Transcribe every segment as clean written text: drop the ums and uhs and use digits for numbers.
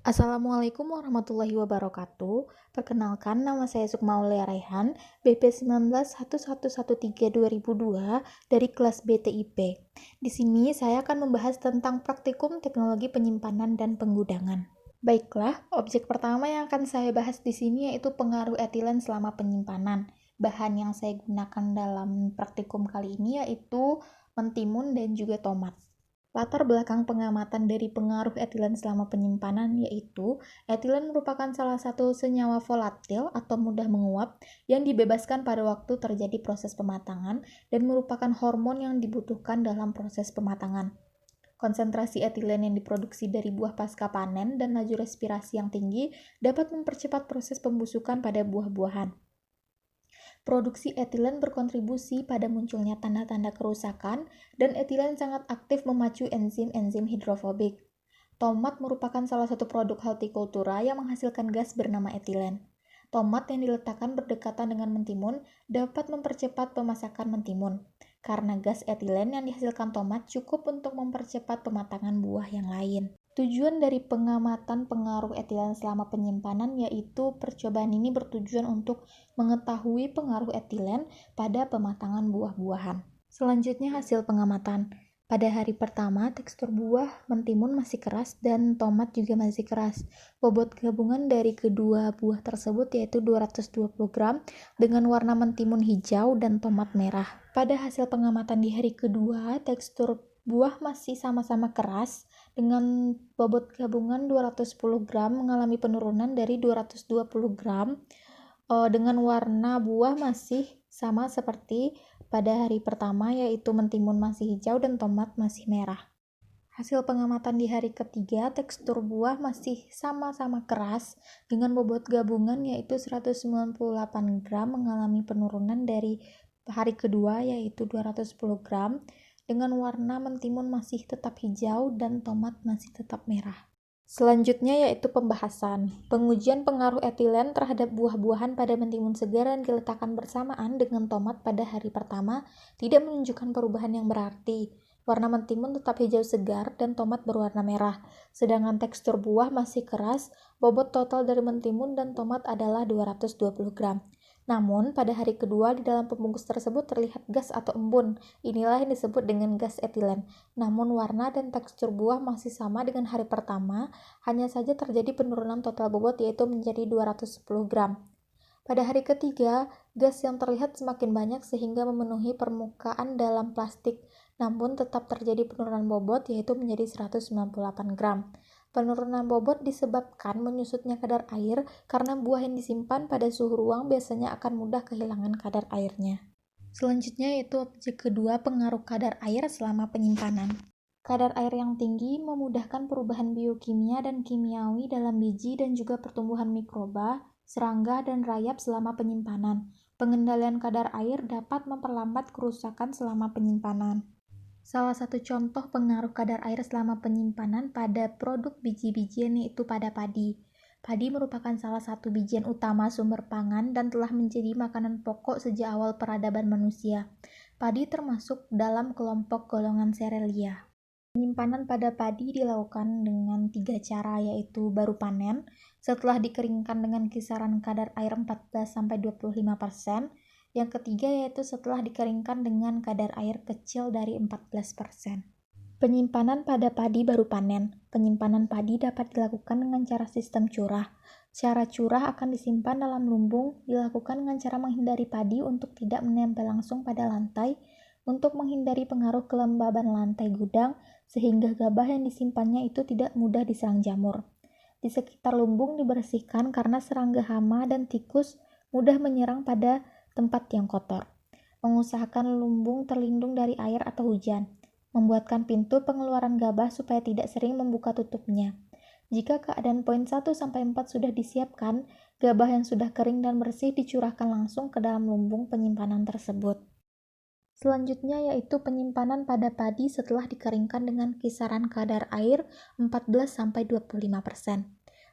Assalamualaikum warahmatullahi wabarakatuh. Perkenalkan, nama saya Sukmaulia Raihan, BP 191113-2002 dari kelas BTIP. Di sini saya akan membahas tentang praktikum teknologi penyimpanan dan penggudangan. Baiklah, objek pertama yang akan saya bahas di sini yaitu pengaruh etilen selama penyimpanan. Bahan yang saya gunakan dalam praktikum kali ini yaitu mentimun dan juga tomat. Latar belakang pengamatan dari pengaruh etilen selama penyimpanan yaitu etilen merupakan salah satu senyawa volatil atau mudah menguap yang dibebaskan pada waktu terjadi proses pematangan dan merupakan hormon yang dibutuhkan dalam proses pematangan. Konsentrasi etilen yang diproduksi dari buah pasca panen dan laju respirasi yang tinggi dapat mempercepat proses pembusukan pada buah-buahan. Produksi etilen berkontribusi pada munculnya tanda-tanda kerusakan, dan etilen sangat aktif memacu enzim-enzim hidrofobik. Tomat merupakan salah satu produk hortikultura yang menghasilkan gas bernama etilen. Tomat yang diletakkan berdekatan dengan mentimun dapat mempercepat pemasakan mentimun, karena gas etilen yang dihasilkan tomat cukup untuk mempercepat pematangan buah yang lain. Tujuan dari pengamatan pengaruh etilen selama penyimpanan yaitu percobaan ini bertujuan untuk mengetahui pengaruh etilen pada pematangan buah-buahan. Selanjutnya hasil pengamatan. Pada hari pertama, tekstur buah mentimun masih keras dan tomat juga masih keras. Bobot gabungan dari kedua buah tersebut yaitu 220 gram dengan warna mentimun hijau dan tomat merah. Pada hasil pengamatan di hari kedua, tekstur buah masih sama-sama keras dengan bobot gabungan 210 gram mengalami penurunan dari 220 gram dengan warna buah masih sama seperti pada hari pertama yaitu mentimun masih hijau dan tomat masih merah. Hasil pengamatan di hari ketiga, tekstur buah masih sama-sama keras dengan bobot gabungan yaitu 198 gram mengalami penurunan dari hari kedua yaitu 210 gram dengan warna mentimun masih tetap hijau dan tomat masih tetap merah. Selanjutnya yaitu pembahasan. Pengujian pengaruh etilen terhadap buah-buahan pada mentimun segar yang diletakkan bersamaan dengan tomat pada hari pertama tidak menunjukkan perubahan yang berarti. Warna mentimun tetap hijau segar dan tomat berwarna merah, sedangkan tekstur buah masih keras. Bobot total dari mentimun dan tomat adalah 220 gram. Namun, pada hari kedua di dalam pembungkus tersebut terlihat gas atau embun. Inilah yang disebut dengan gas etilen. Namun, warna dan tekstur buah masih sama dengan hari pertama, hanya saja terjadi penurunan total bobot yaitu menjadi 210 gram. Pada hari ketiga, gas yang terlihat semakin banyak sehingga memenuhi permukaan dalam plastik, namun tetap terjadi penurunan bobot yaitu menjadi 198 gram. Penurunan bobot disebabkan menyusutnya kadar air karena buah yang disimpan pada suhu ruang biasanya akan mudah kehilangan kadar airnya. Selanjutnya yaitu objek kedua, pengaruh kadar air selama penyimpanan. Kadar air yang tinggi memudahkan perubahan biokimia dan kimiawi dalam biji dan juga pertumbuhan mikroba, serangga, dan rayap selama penyimpanan. Pengendalian kadar air dapat memperlambat kerusakan selama penyimpanan. Salah satu contoh pengaruh kadar air selama penyimpanan pada produk biji-bijian yaitu pada padi. Padi merupakan salah satu bijian utama sumber pangan dan telah menjadi makanan pokok sejak awal peradaban manusia. Padi termasuk dalam kelompok golongan serealia. Penyimpanan pada padi dilakukan dengan 3 cara yaitu baru panen, setelah dikeringkan dengan kisaran kadar air 14-25%, yang ketiga yaitu setelah dikeringkan dengan kadar air kecil dari 14%. Penyimpanan pada padi baru panen. Penyimpanan padi dapat dilakukan dengan cara sistem curah. Cara curah akan disimpan dalam lumbung, dilakukan dengan cara menghindari padi untuk tidak menempel langsung pada lantai, untuk menghindari pengaruh kelembaban lantai gudang, sehingga gabah yang disimpannya itu tidak mudah diserang jamur. Di sekitar lumbung dibersihkan karena serangga hama dan tikus mudah menyerang pada tempat yang kotor. Mengusahakan lumbung terlindung dari air atau hujan. Membuatkan pintu pengeluaran gabah supaya tidak sering membuka tutupnya. Jika keadaan poin 1-4 sudah disiapkan, gabah yang sudah kering dan bersih dicurahkan langsung ke dalam lumbung penyimpanan tersebut. Selanjutnya yaitu penyimpanan pada padi setelah dikeringkan dengan kisaran kadar air 14-25%.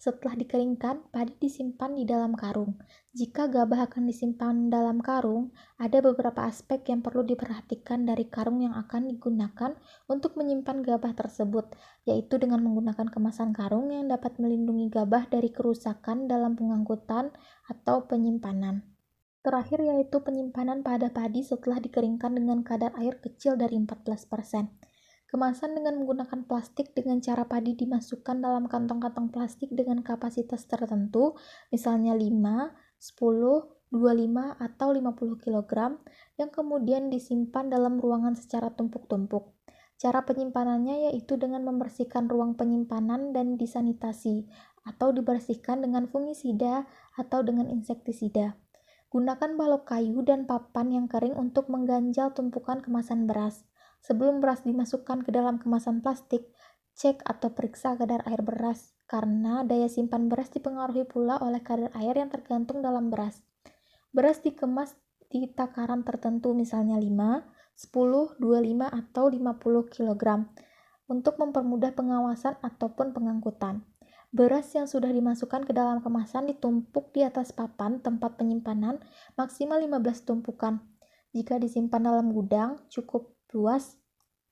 Setelah dikeringkan, padi disimpan di dalam karung. Jika gabah akan disimpan dalam karung, ada beberapa aspek yang perlu diperhatikan dari karung yang akan digunakan untuk menyimpan gabah tersebut, yaitu dengan menggunakan kemasan karung yang dapat melindungi gabah dari kerusakan dalam pengangkutan atau penyimpanan. Terakhir yaitu penyimpanan pada padi setelah dikeringkan dengan kadar air kecil dari 14%. Kemasan dengan menggunakan plastik dengan cara padi dimasukkan dalam kantong-kantong plastik dengan kapasitas tertentu, misalnya 5, 10, 25, atau 50 kg, yang kemudian disimpan dalam ruangan secara tumpuk-tumpuk. Cara penyimpanannya yaitu dengan membersihkan ruang penyimpanan dan disanitasi, atau dibersihkan dengan fungisida atau dengan insektisida. Gunakan balok kayu dan papan yang kering untuk mengganjal tumpukan kemasan beras. Sebelum beras dimasukkan ke dalam kemasan plastik, cek atau periksa kadar air beras, karena daya simpan beras dipengaruhi pula oleh kadar air yang tergantung dalam beras. Beras dikemas di takaran tertentu, misalnya 5, 10, 25, atau 50 kg, untuk mempermudah pengawasan ataupun pengangkutan. Beras yang sudah dimasukkan ke dalam kemasan ditumpuk di atas papan tempat penyimpanan, maksimal 15 tumpukan. Jika disimpan dalam gudang, cukup luas,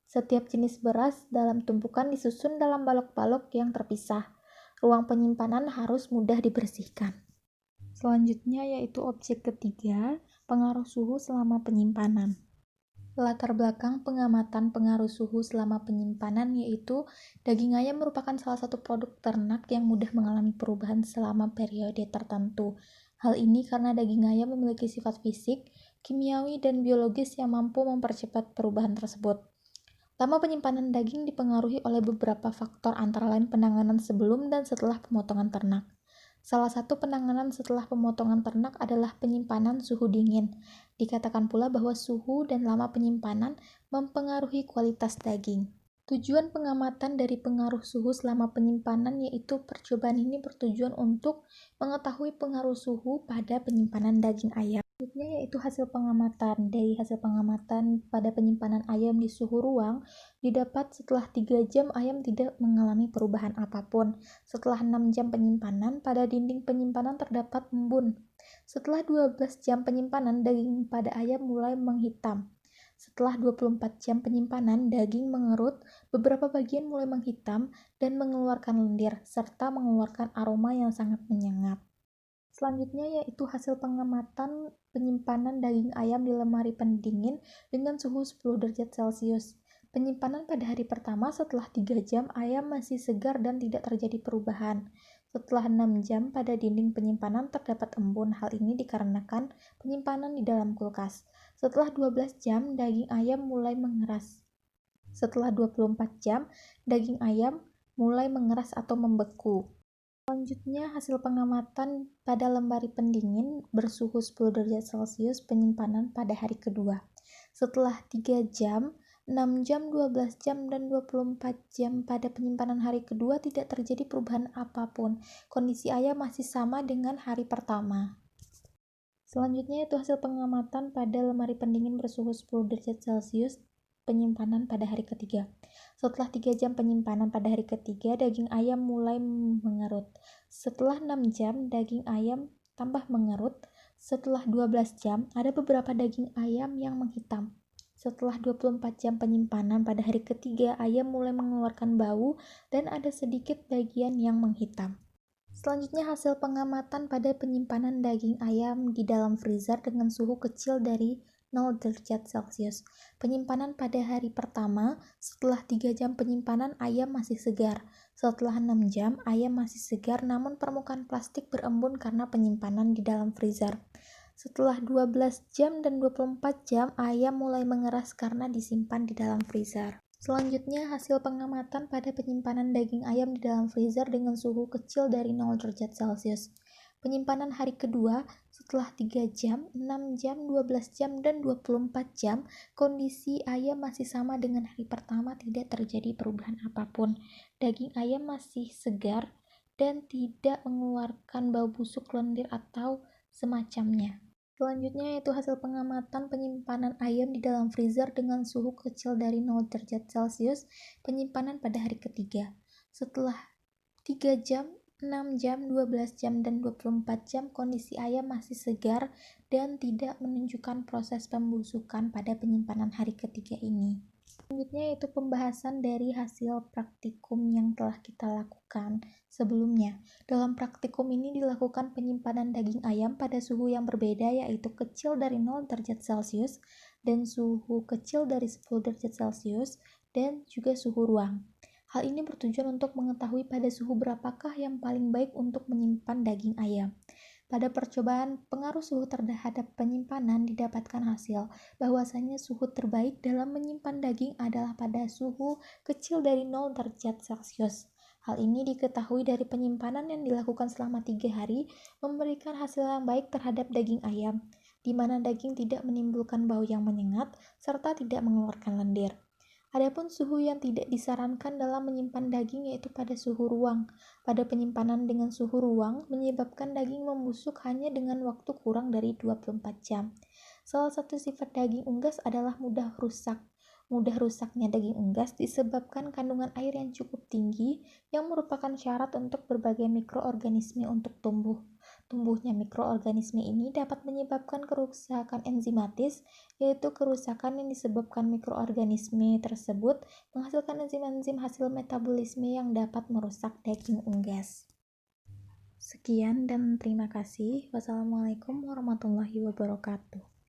setiap jenis beras dalam tumpukan disusun dalam balok-balok yang terpisah. Ruang penyimpanan harus mudah dibersihkan. Selanjutnya yaitu objek ketiga, pengaruh suhu selama penyimpanan. Latar belakang pengamatan pengaruh suhu selama penyimpanan yaitu daging ayam merupakan salah satu produk ternak yang mudah mengalami perubahan selama periode tertentu. Hal ini karena daging ayam memiliki sifat fisik, kimiawi, dan biologis yang mampu mempercepat perubahan tersebut. Lama penyimpanan daging dipengaruhi oleh beberapa faktor antara lain penanganan sebelum dan setelah pemotongan ternak. Salah satu penanganan setelah pemotongan ternak adalah penyimpanan suhu dingin. Dikatakan pula bahwa suhu dan lama penyimpanan mempengaruhi kualitas daging. Tujuan pengamatan dari pengaruh suhu selama penyimpanan yaitu percobaan ini bertujuan untuk mengetahui pengaruh suhu pada penyimpanan daging ayam. Selanjutnya yaitu hasil pengamatan. Dari hasil pengamatan pada penyimpanan ayam di suhu ruang, didapat setelah 3 jam ayam tidak mengalami perubahan apapun. Setelah 6 jam penyimpanan, pada dinding penyimpanan terdapat embun. Setelah 12 jam penyimpanan, daging pada ayam mulai menghitam. Setelah 24 jam penyimpanan, daging mengerut, beberapa bagian mulai menghitam dan mengeluarkan lendir, serta mengeluarkan aroma yang sangat menyengat. Selanjutnya yaitu hasil pengamatan penyimpanan daging ayam di lemari pendingin dengan suhu 10 derajat Celcius. Penyimpanan pada hari pertama setelah 3 jam ayam masih segar dan tidak terjadi perubahan. Setelah 6 jam pada dinding penyimpanan terdapat embun. Hal ini dikarenakan penyimpanan di dalam kulkas. Setelah 12 jam daging ayam mulai mengeras. Setelah 24 jam daging ayam mulai mengeras atau membeku. Selanjutnya, hasil pengamatan pada lemari pendingin bersuhu 10 derajat Celcius penyimpanan pada hari kedua. Setelah 3 jam, 6 jam, 12 jam, dan 24 jam pada penyimpanan hari kedua tidak terjadi perubahan apapun. Kondisi ayam masih sama dengan hari pertama. Selanjutnya itu hasil pengamatan pada lemari pendingin bersuhu 10 derajat Celcius penyimpanan pada hari ketiga. Setelah 3 jam penyimpanan pada hari ketiga, daging ayam mulai mengerut. Setelah 6 jam, daging ayam tambah mengerut. Setelah 12 jam, ada beberapa daging ayam yang menghitam. Setelah 24 jam penyimpanan pada hari ketiga, ayam mulai mengeluarkan bau dan ada sedikit bagian yang menghitam. Selanjutnya hasil pengamatan pada penyimpanan daging ayam di dalam freezer dengan suhu kecil dari 0 derajat Celcius. Penyimpanan pada hari pertama, setelah 3 jam penyimpanan ayam masih segar. Setelah 6 jam, ayam masih segar namun permukaan plastik berembun karena penyimpanan di dalam freezer. Setelah 12 jam dan 24 jam, ayam mulai mengeras karena disimpan di dalam freezer. Selanjutnya, hasil pengamatan pada penyimpanan daging ayam di dalam freezer dengan suhu kecil dari 0 derajat Celcius. Penyimpanan hari kedua, setelah 3 jam, 6 jam, 12 jam, dan 24 jam, kondisi ayam masih sama dengan hari pertama, tidak terjadi perubahan apapun. Daging ayam masih segar dan tidak mengeluarkan bau busuk, lendir, atau semacamnya. Selanjutnya yaitu hasil pengamatan penyimpanan ayam di dalam freezer dengan suhu kecil dari 0 derajat Celcius penyimpanan pada hari ketiga. Setelah 3 jam, 6 jam, 12 jam, dan 24 jam kondisi ayam masih segar dan tidak menunjukkan proses pembusukan pada penyimpanan hari ketiga ini. Selanjutnya yaitu pembahasan dari hasil praktikum yang telah kita lakukan sebelumnya. Dalam praktikum ini dilakukan penyimpanan daging ayam pada suhu yang berbeda, yaitu kecil dari 0 derajat Celcius dan suhu kecil dari 10 derajat Celcius dan juga suhu ruang. Hal ini bertujuan untuk mengetahui pada suhu berapakah yang paling baik untuk menyimpan daging ayam. Pada percobaan pengaruh suhu terhadap penyimpanan didapatkan hasil bahwasanya suhu terbaik dalam menyimpan daging adalah pada suhu kecil dari 0 derajat Celcius. Hal ini diketahui dari penyimpanan yang dilakukan selama 3 hari memberikan hasil yang baik terhadap daging ayam, di mana daging tidak menimbulkan bau yang menyengat serta tidak mengeluarkan lendir. Adapun suhu yang tidak disarankan dalam menyimpan daging yaitu pada suhu ruang. Pada penyimpanan dengan suhu ruang menyebabkan daging membusuk hanya dengan waktu kurang dari 24 jam. Salah satu sifat daging unggas adalah mudah rusak. Mudah rusaknya daging unggas disebabkan kandungan air yang cukup tinggi yang merupakan syarat untuk berbagai mikroorganisme untuk tumbuh. Tumbuhnya mikroorganisme ini dapat menyebabkan kerusakan enzimatis, yaitu kerusakan yang disebabkan mikroorganisme tersebut menghasilkan enzim-enzim hasil metabolisme yang dapat merusak daging unggas. Sekian dan terima kasih. Wassalamualaikum warahmatullahi wabarakatuh.